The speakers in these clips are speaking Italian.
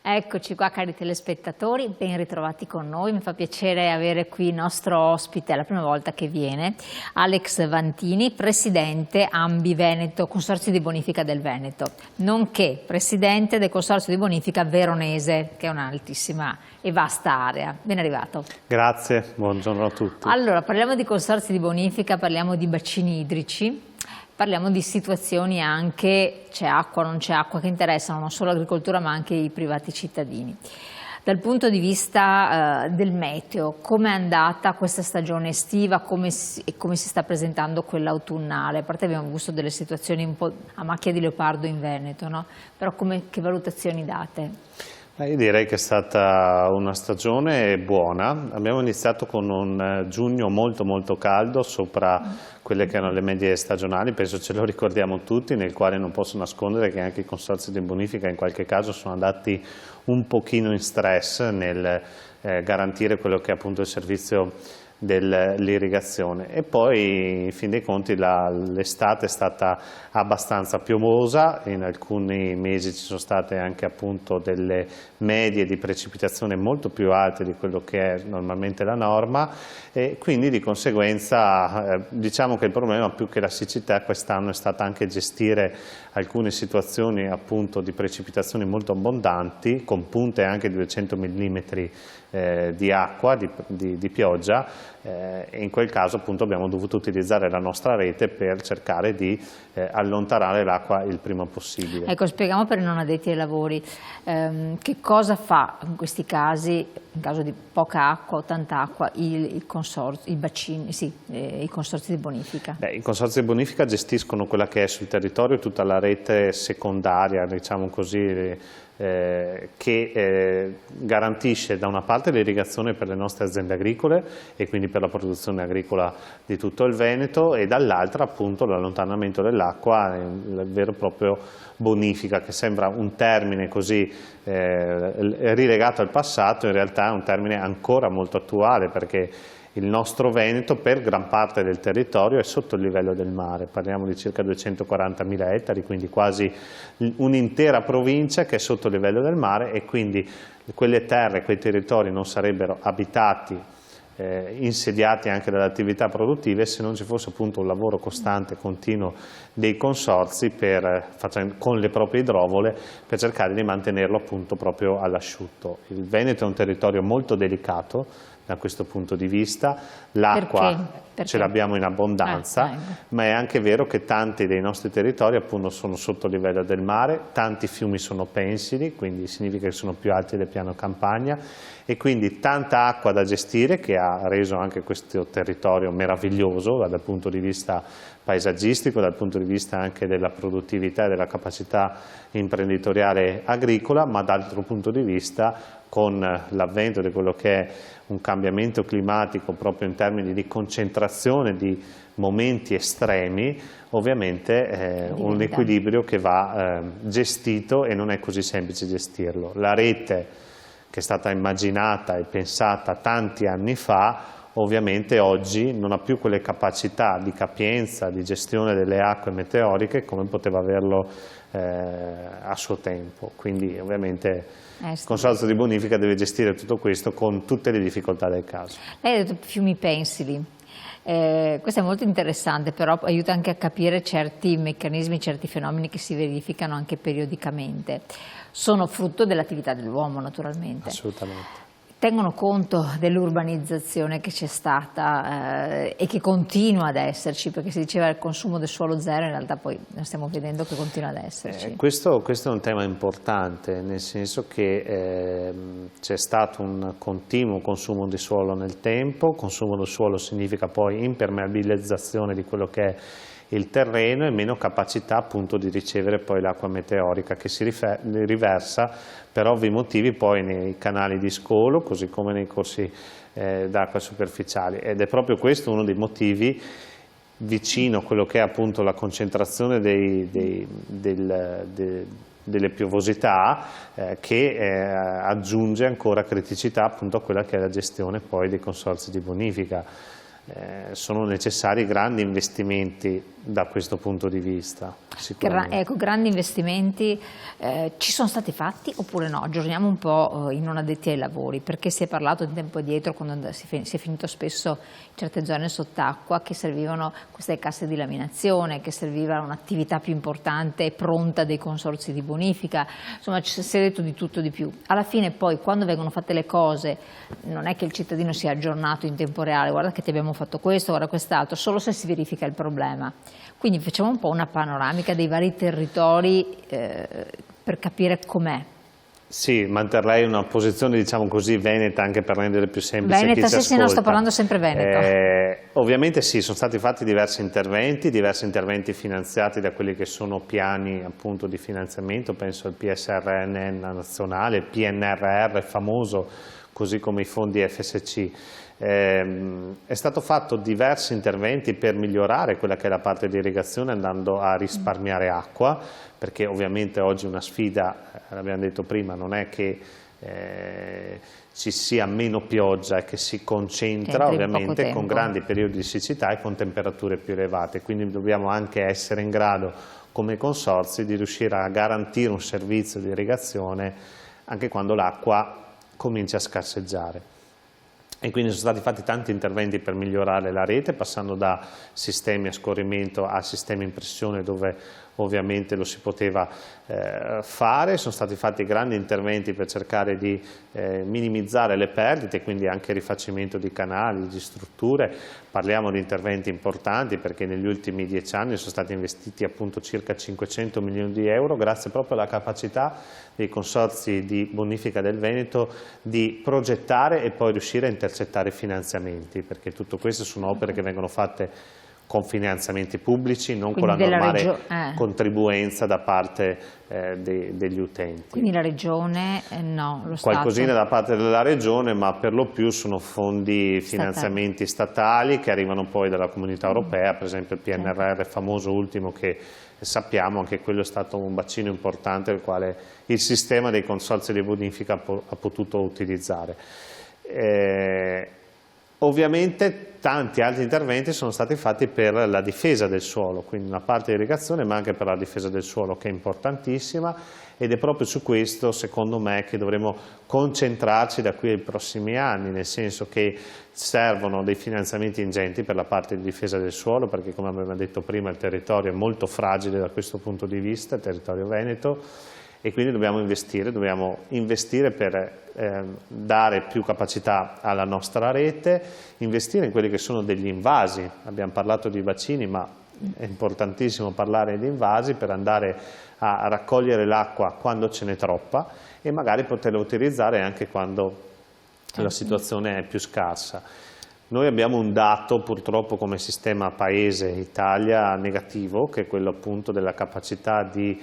Eccoci qua cari telespettatori, ben ritrovati con noi, mi fa piacere avere qui il nostro ospite, è la prima volta che viene, Alex Vantini, Presidente Ambi Veneto, Consorzio di Bonifica del Veneto, nonché Presidente del Consorzio di Bonifica Veronese, che è un'altissima e vasta area. Ben arrivato. Grazie, buongiorno a tutti. Allora, parliamo di consorzi di bonifica, parliamo di bacini idrici. Parliamo di situazioni anche, c'è acqua, non c'è acqua, che interessano non solo l'agricoltura ma anche i privati cittadini. Dal punto di vista del meteo, come è andata questa stagione estiva e come si sta presentando quella autunnale? A parte abbiamo visto delle situazioni un po' a macchia di leopardo in Veneto, no? Però che valutazioni date? Io direi che è stata una stagione buona, abbiamo iniziato con un giugno molto caldo sopra quelle che erano le medie stagionali, penso ce lo ricordiamo tutti, nel quale non posso nascondere che anche i consorzi di bonifica in qualche caso sono andati un pochino in stress nel garantire quello che è appunto il servizio dell'irrigazione. E poi in fin dei conti l'estate è stata abbastanza piovosa, in alcuni mesi ci sono state anche appunto delle medie di precipitazione molto più alte di quello che è normalmente la norma, e quindi di conseguenza diciamo che il problema più che la siccità quest'anno è stata anche gestire alcune situazioni appunto di precipitazioni molto abbondanti, con punte anche di 200 mm di acqua, di pioggia, e in quel caso appunto abbiamo dovuto utilizzare la nostra rete per cercare di allontanare l'acqua il prima possibile. Ecco, spieghiamo per i non addetti ai lavori, che cosa fa in questi casi, in caso di poca acqua o tanta acqua, i consorzi di bonifica? I consorzi di bonifica gestiscono quella che è sul territorio tutta la rete secondaria, diciamo così, che garantisce da una parte l'irrigazione per le nostre aziende agricole e quindi per la produzione agricola di tutto il Veneto, e dall'altra appunto l'allontanamento dell'acqua, la vera e propria bonifica, che sembra un termine così rilegato al passato, in realtà è un termine ancora molto attuale, perché il nostro Veneto per gran parte del territorio è sotto il livello del mare, parliamo di circa 240.000 ettari, quindi quasi un'intera provincia che è sotto il livello del mare, e quindi quelle terre, quei territori non sarebbero abitati, insediati anche dalle attività produttive, se non ci fosse appunto un lavoro costante e continuo dei consorzi con le proprie idrovole per cercare di mantenerlo appunto proprio all'asciutto. Il Veneto è un territorio molto delicato da questo punto di vista, l'acqua ce l'abbiamo in abbondanza, ma è anche vero che tanti dei nostri territori appunto sono sotto il livello del mare, tanti fiumi sono pensili, quindi significa che sono più alti del piano campagna, e quindi tanta acqua da gestire, che ha reso anche questo territorio meraviglioso dal punto di vista paesaggistico, dal punto di vista anche della produttività e della capacità imprenditoriale agricola, ma dall'altro punto di vista con l'avvento di quello che è un cambiamento climatico proprio in termini di concentrazione di momenti estremi, ovviamente è un equilibrio che va gestito, e non è così semplice gestirlo. La rete che è stata immaginata e pensata tanti anni fa, ovviamente oggi non ha più quelle capacità di capienza, di gestione delle acque meteoriche come poteva averlo a suo tempo, quindi ovviamente il consorzio di bonifica deve gestire tutto questo con tutte le difficoltà del caso. Lei ha detto fiumi pensili, questo è molto interessante, però aiuta anche a capire certi meccanismi, certi fenomeni che si verificano anche periodicamente. Sono frutto dell'attività dell'uomo naturalmente. Assolutamente. Tengono conto dell'urbanizzazione che c'è stata e che continua ad esserci, perché si diceva il consumo del suolo zero, in realtà poi stiamo vedendo che continua ad esserci. Questo è un tema importante, nel senso che c'è stato un continuo consumo di suolo nel tempo. Consumo del suolo significa poi impermeabilizzazione di quello che è il terreno e meno capacità appunto di ricevere poi l'acqua meteorica, che si riversa per ovvi motivi poi nei canali di scolo, così come nei corsi d'acqua superficiali, ed è proprio questo uno dei motivi, vicino a quello che è appunto la concentrazione delle piovosità, che aggiunge ancora criticità appunto a quella che è la gestione poi dei consorzi di bonifica. sono necessari grandi investimenti da questo punto di vista. Ecco, grandi investimenti ci sono stati fatti oppure no? Aggiorniamo un po' i non addetti ai lavori, perché si è parlato di tempo addietro, quando si è finito spesso in certe zone sott'acqua, che servivano queste casse di laminazione, che serviva un'attività più importante e pronta dei consorzi di bonifica, insomma si è detto di tutto di più. Alla fine poi quando vengono fatte le cose non è che il cittadino sia aggiornato in tempo reale, guarda che ti abbiamo fatto questo, guarda quest'altro, solo se si verifica il problema. Quindi facciamo un po' una panoramica dei vari territori per capire com'è. Sì, manterrei una posizione, diciamo così, veneta, anche per rendere più semplice Veneta, chi ci ascolta. sì, no, sto parlando sempre veneto. Ovviamente sì, sono stati fatti diversi interventi finanziati da quelli che sono piani appunto di finanziamento, penso al PSRN nazionale, il PNRR famoso, così come i fondi FSC. È stato fatto diversi interventi per migliorare quella che è la parte di irrigazione, andando a risparmiare acqua, perché ovviamente oggi una sfida, l'abbiamo detto prima, non è che ci sia meno pioggia e che si concentra ovviamente con grandi periodi di siccità e con temperature più elevate, quindi dobbiamo anche essere in grado come consorzi di riuscire a garantire un servizio di irrigazione anche quando l'acqua comincia a scarseggiare. E quindi sono stati fatti tanti interventi per migliorare la rete, passando da sistemi a scorrimento a sistemi in pressione, dove ovviamente lo si poteva fare. Sono stati fatti grandi interventi per cercare di minimizzare le perdite, quindi anche rifacimento di canali, di strutture. Parliamo di interventi importanti, perché negli ultimi 10 anni sono stati investiti appunto circa 500 milioni di euro, grazie proprio alla capacità dei consorzi di bonifica del Veneto di progettare e poi riuscire a intercettare finanziamenti, perché tutto questo sono opere che vengono fatte con finanziamenti pubblici, non con la normale contribuenza da parte degli utenti. Quindi la Regione no, lo Stato? Qualcosina da parte della Regione, ma per lo più sono fondi, finanziamenti statali che arrivano poi dalla Comunità Europea, per esempio il PNRR famoso ultimo che sappiamo, anche quello è stato un bacino importante il quale il sistema dei consorzi di bonifica ha potuto utilizzare. Ovviamente tanti altri interventi sono stati fatti per la difesa del suolo, quindi una parte di irrigazione ma anche per la difesa del suolo, che è importantissima, ed è proprio su questo secondo me che dovremo concentrarci da qui ai prossimi anni, nel senso che servono dei finanziamenti ingenti per la parte di difesa del suolo, perché come abbiamo detto prima il territorio è molto fragile da questo punto di vista, il territorio veneto, e quindi dobbiamo investire per dare più capacità alla nostra rete, investire in quelli che sono degli invasi. Abbiamo parlato di bacini, ma è importantissimo parlare di invasi per andare a raccogliere l'acqua quando ce n'è troppa e magari poterla utilizzare anche quando la situazione è più scarsa. Noi abbiamo un dato purtroppo come sistema paese Italia negativo, che è quello appunto della capacità di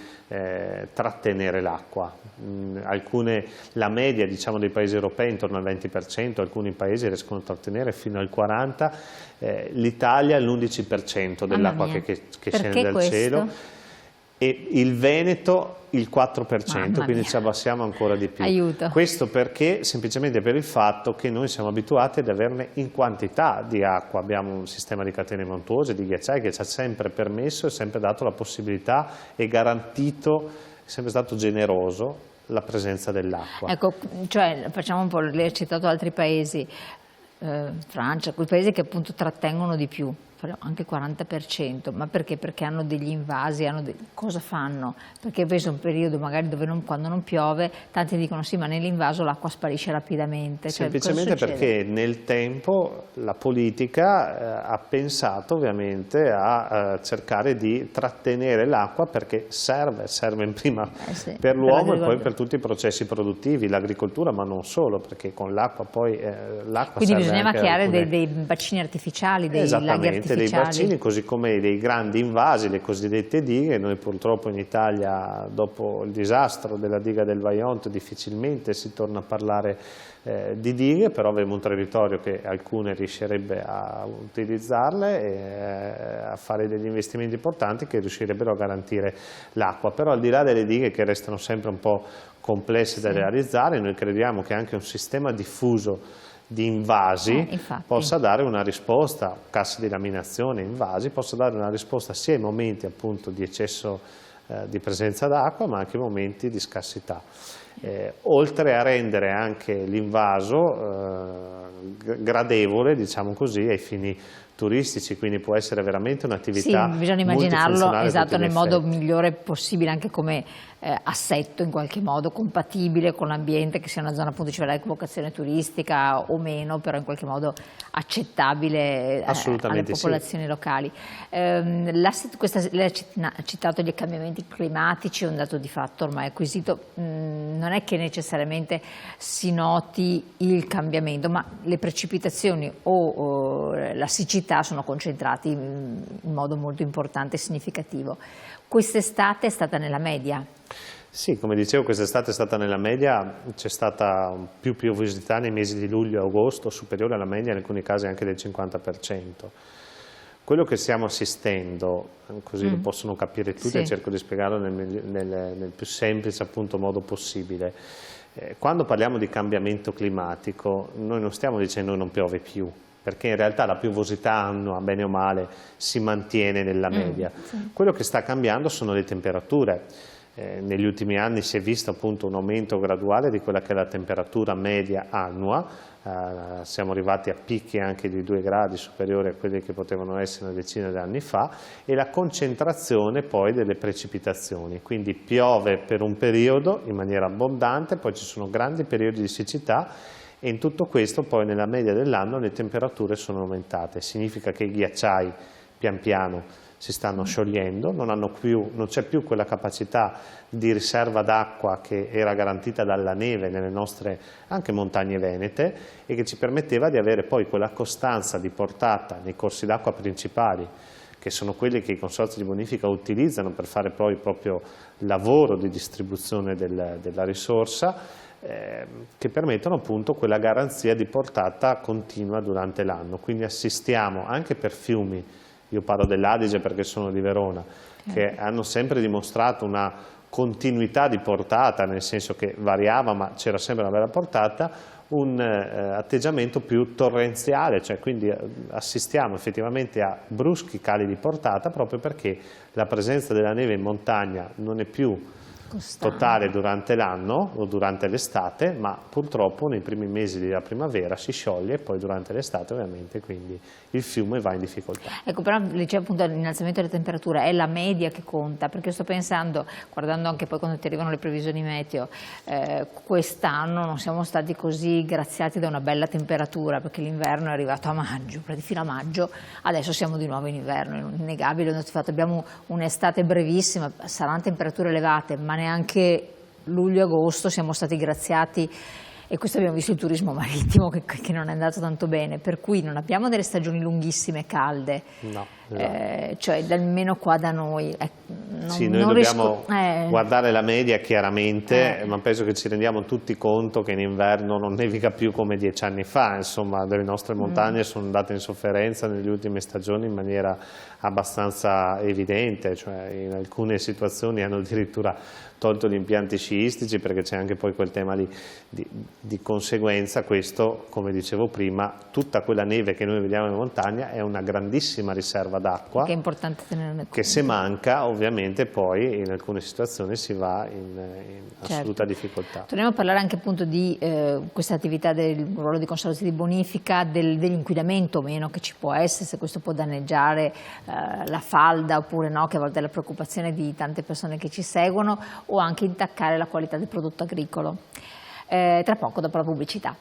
trattenere l'acqua. La media diciamo, dei paesi europei è intorno al 20%, alcuni paesi riescono a trattenere fino al 40%, l'Italia l'11% dell'acqua che scende dal cielo. E il Veneto il 4%, quindi ci abbassiamo ancora di più. Aiuto. Questo perché? Semplicemente per il fatto che noi siamo abituati ad averne in quantità di acqua. Abbiamo un sistema di catene montuose, di ghiacciai, che ci ha sempre permesso e sempre dato la possibilità e garantito, è sempre stato generoso, la presenza dell'acqua. Ecco, cioè facciamo un po', lei ha citato altri paesi, Francia, quei paesi che appunto trattengono di più, anche 40%, ma perché? Perché hanno degli invasi, cosa fanno? Perché penso un periodo magari dove quando non piove, tanti dicono sì, ma nell'invaso l'acqua sparisce rapidamente. Semplicemente perché nel tempo la politica ha pensato ovviamente a cercare di trattenere l'acqua, perché serve in prima per l'uomo e poi per tutti i processi produttivi, l'agricoltura, ma non solo, perché con l'acqua poi l'acqua quindi serve bisognava anche creare dei bacini artificiali, dei laghi artificiali. Dei bacini, così come dei grandi invasi, le cosiddette dighe. Noi purtroppo in Italia, dopo il disastro della diga del Vajont, difficilmente si torna a parlare di dighe, però avremo un territorio che alcune riuscirebbe a utilizzarle e a fare degli investimenti importanti che riuscirebbero a garantire l'acqua. Però al di là delle dighe, che restano sempre un po' complesse da realizzare, noi crediamo che anche un sistema diffuso di invasi infatti. possa dare una risposta, casse di laminazione, invasi, possa dare una risposta sia ai momenti appunto di eccesso di presenza d'acqua, ma anche ai momenti di scarsità. Oltre a rendere anche l'invaso gradevole, diciamo così, ai fini turistici, quindi può essere veramente un'attività sì, bisogna immaginarlo esatto, nel modo migliore possibile, anche come assetto in qualche modo compatibile con l'ambiente, che sia una zona appunto ci vocazione turistica o meno, però in qualche modo accettabile alle popolazioni locali. Lei ha citato gli cambiamenti climatici, è un dato di fatto ormai acquisito, non è che necessariamente si noti il cambiamento, ma le precipitazioni o la siccità sono concentrati in modo molto importante e significativo. Quest'estate è stata nella media? Sì, come dicevo, quest'estate è stata nella media, c'è stata più piovosità nei mesi di luglio e agosto, superiore alla media, in alcuni casi anche del 50%. Quello che stiamo assistendo, così lo possono capire tutti, e cerco di spiegarlo nel più semplice appunto modo possibile. Quando parliamo di cambiamento climatico, noi non stiamo dicendo che non piove più, perché in realtà la piovosità annua, bene o male, si mantiene nella media. Quello che sta cambiando sono le temperature. Negli ultimi anni si è visto appunto un aumento graduale di quella che è la temperatura media annua, siamo arrivati a picchi anche di 2 gradi superiori a quelli che potevano essere una decina di anni fa, e la concentrazione poi delle precipitazioni, quindi piove per un periodo in maniera abbondante, poi ci sono grandi periodi di siccità, e in tutto questo poi nella media dell'anno le temperature sono aumentate. Significa che i ghiacciai pian piano si stanno sciogliendo, non c'è più quella capacità di riserva d'acqua che era garantita dalla neve nelle nostre anche montagne venete, e che ci permetteva di avere poi quella costanza di portata nei corsi d'acqua principali, che sono quelli che i consorzi di bonifica utilizzano per fare poi il proprio lavoro di distribuzione della risorsa, che permettono appunto quella garanzia di portata continua durante l'anno. Quindi assistiamo anche per fiumi, io parlo dell'Adige perché sono di Verona, che hanno sempre dimostrato una continuità di portata, nel senso che variava ma c'era sempre una bella portata, un atteggiamento più torrenziale, cioè quindi assistiamo effettivamente a bruschi cali di portata, proprio perché la presenza della neve in montagna non è più totale durante l'anno o durante l'estate, ma purtroppo nei primi mesi della primavera si scioglie, e poi durante l'estate ovviamente quindi il fiume va in difficoltà. Ecco, però diceva appunto l'innalzamento delle temperature, è la media che conta, perché sto pensando, guardando anche poi quando ti arrivano le previsioni meteo, quest'anno non siamo stati così graziati da una bella temperatura, perché l'inverno è arrivato a maggio, fino a maggio, adesso siamo di nuovo in inverno, è innegabile, abbiamo un'estate brevissima, saranno temperature elevate, ma neanche luglio e agosto siamo stati graziati, e questo abbiamo visto il turismo marittimo che non è andato tanto bene, per cui non abbiamo delle stagioni lunghissime calde, no, cioè almeno qua da noi. Sì, noi dobbiamo guardare la media chiaramente, ma penso che ci rendiamo tutti conto che in inverno non nevica più come 10 anni fa, insomma le nostre montagne sono andate in sofferenza nelle ultime stagioni in maniera abbastanza evidente, cioè in alcune situazioni hanno addirittura tolto gli impianti sciistici, perché c'è anche poi quel tema lì. Di conseguenza questo, come dicevo prima, tutta quella neve che noi vediamo in montagna è una grandissima riserva d'acqua, che è importante tenerne conto, che se manca ovviamente poi in alcune situazioni si va in assoluta difficoltà. Torniamo a parlare anche appunto di questa attività del ruolo di consorzi di bonifica, dell'inquinamento o meno che ci può essere, se questo può danneggiare la falda oppure no, che a volte è la preoccupazione di tante persone che ci seguono, o anche intaccare la qualità del prodotto agricolo. Tra poco, dopo la pubblicità.